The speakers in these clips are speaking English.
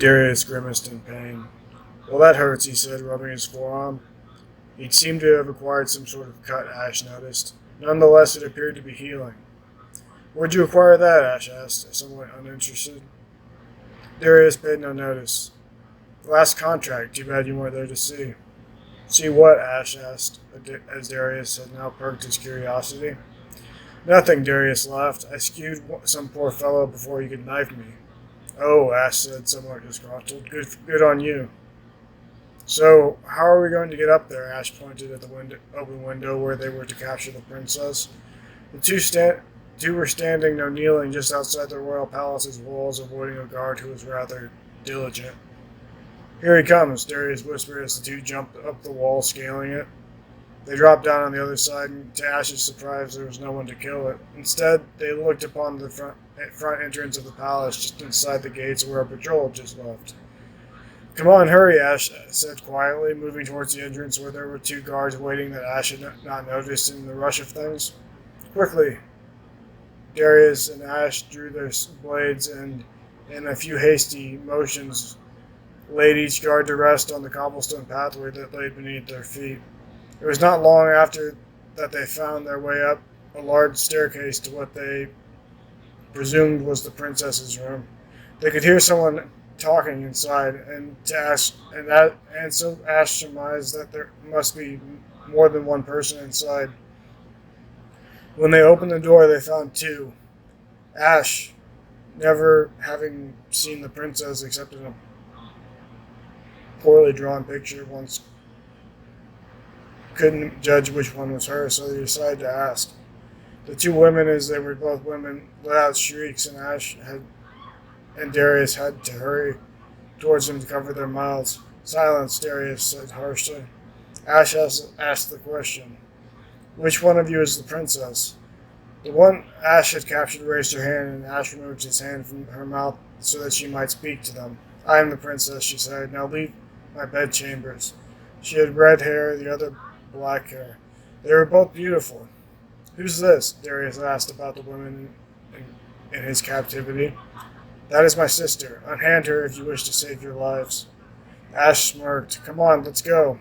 Darius grimaced in pain. Well, that hurts, he said, rubbing his forearm. He seemed to have acquired some sort of cut, Ash noticed. Nonetheless, it appeared to be healing. Where'd you acquire that? Ash asked, somewhat uninterested. Darius paid no notice. The last contract. Too bad you weren't there to see. See what? Ash asked, as Darius had now perked his curiosity. Nothing, Darius laughed. I skewed some poor fellow before he could knife me. Oh, Ash said, somewhat disgruntled. Good on you. So, how are we going to get up there? Ash pointed at the open window where they were to capture the princess. The two were standing, no kneeling, just outside the royal palace's walls, avoiding a guard who was rather diligent. Here he comes, Darius whispered as the two jumped up the wall, scaling it. They dropped down on the other side, and to Ash's surprise, there was no one to kill it. Instead, they looked upon the front entrance of the palace, just inside the gates where a patrol had just left. Come on, hurry, Ash said quietly, moving towards the entrance where there were two guards waiting that Ash had not noticed in the rush of things. Quickly, Darius and Ash drew their blades and, in a few hasty motions, laid each guard to rest on the cobblestone pathway that lay beneath their feet. It was not long after that they found their way up a large staircase to what they presumed was the princess's room. They could hear someone talking inside, and so Ash surmised that there must be more than one person inside. When they opened the door, they found two. Ash, never having seen the princess except in a poorly drawn picture, once couldn't judge which one was her, so they decided to ask. The two women, as they were both women, let out shrieks, and and Darius had to hurry towards them to cover their mouths. Silence, Darius said harshly. Ash asked the question. Which one of you is the princess? The one Ash had captured raised her hand, and Ash removed his hand from her mouth so that she might speak to them. I am the princess, she said. Now leave my bedchambers. She had red hair, the other black hair. They were both beautiful. Who's this? Darius asked about the women in his captivity. That is my sister. Unhand her if you wish to save your lives. Ash smirked. Come on, let's go.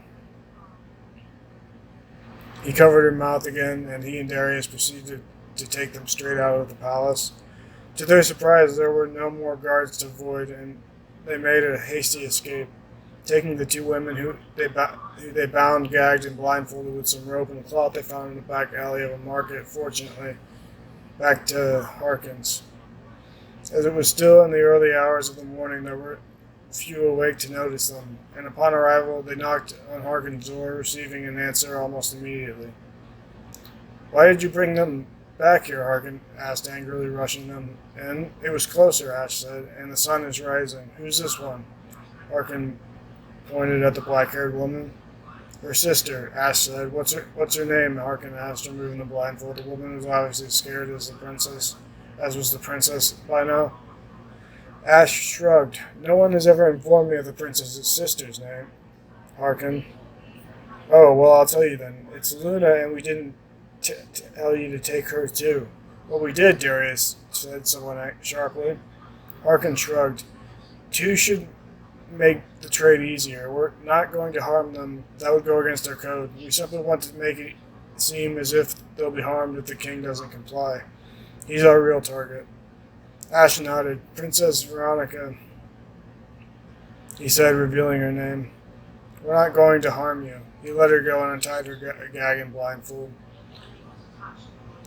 He covered her mouth again, and he and Darius proceeded to take them straight out of the palace. To their surprise, there were no more guards to avoid, and they made a hasty escape, taking the two women who they bound, gagged, and blindfolded with some rope and cloth they found in the back alley of a market, fortunately, back to Harkin's. As it was still in the early hours of the morning, there were few awake to notice them, and upon arrival they knocked on Harkin's door, receiving an answer almost immediately. Why did you bring them back here? Harkin asked angrily, rushing them in. It was closer, Ash said, and the sun is rising. Who's this one? Harkin pointed at the black-haired woman. Her sister, Ash said. What's her name? Harkin asked, removing the blindfold. The woman was obviously scared as was the princess by now. Ash shrugged. No one has ever informed me of the princess's sister's name. Harkin. Oh, well, I'll tell you then. It's Luna, and we didn't tell you to take her too. Well, we did, Darius said somewhat sharply. Harkin shrugged. Two should make the trade easier. We're not going to harm them. That would go against our code. We simply want to make it seem as if they'll be harmed if the king doesn't comply. He's our real target. Ash nodded. Princess Veronica, he said, revealing her name. We're not going to harm you. He let her go and untied her gag and blindfold.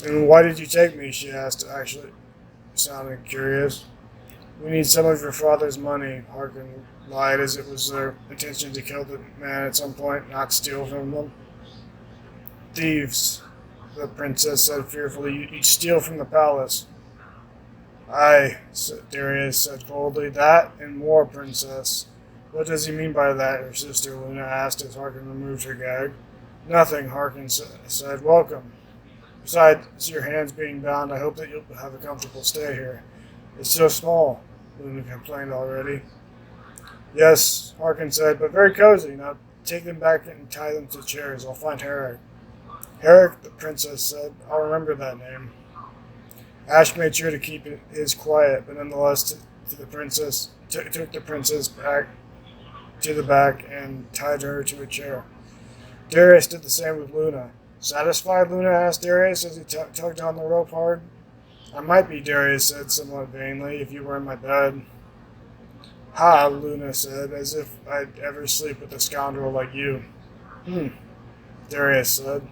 And why did you take me? She asked, actually sounding curious. We need some of your father's money, Harkin lied, as it was their intention to kill the man at some point, not steal from them. Thieves, the princess said fearfully. You'd steal from the palace. Aye, Darius said coldly. That and more, princess. What does he mean by that? Her sister Luna asked as Harkin removed her gag. Nothing, Harkin said. Welcome. Besides your hands being bound, I hope that you'll have a comfortable stay here. It's so small, Luna complained already. Yes, Harkin said, but very cozy. Now take them back and tie them to chairs. I'll find Herrick. Herrick, the princess said. I'll remember that name. Ash made sure to keep his quiet, but nonetheless to the princess, took the princess back to the back and tied her to a chair. Darius did the same with Luna. Satisfied? Luna asked Darius as he tugged on the rope hard. I might be, Darius said somewhat vainly, if you were in my bed. Ha, Luna said, as if I'd ever sleep with a scoundrel like you. Darius said.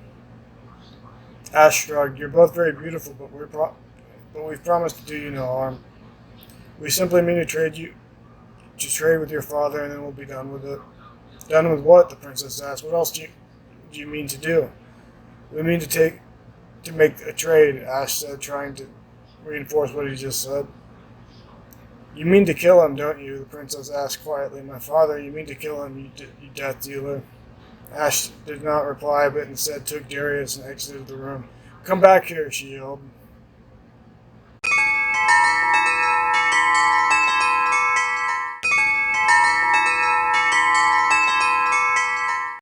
Ash shrugged. You're both very beautiful, but we've promised to do you no harm. We simply mean to trade with your father, and then we'll be done with it. Done with what? The princess asked. What else do you mean to do? We mean to make a trade, Ash said, trying to reinforce what he just said. You mean to kill him, don't you? The princess asked quietly. My father, you mean to kill him, you death dealer? Ash did not reply, but instead took Darius and exited the room. Come back here, she yelled.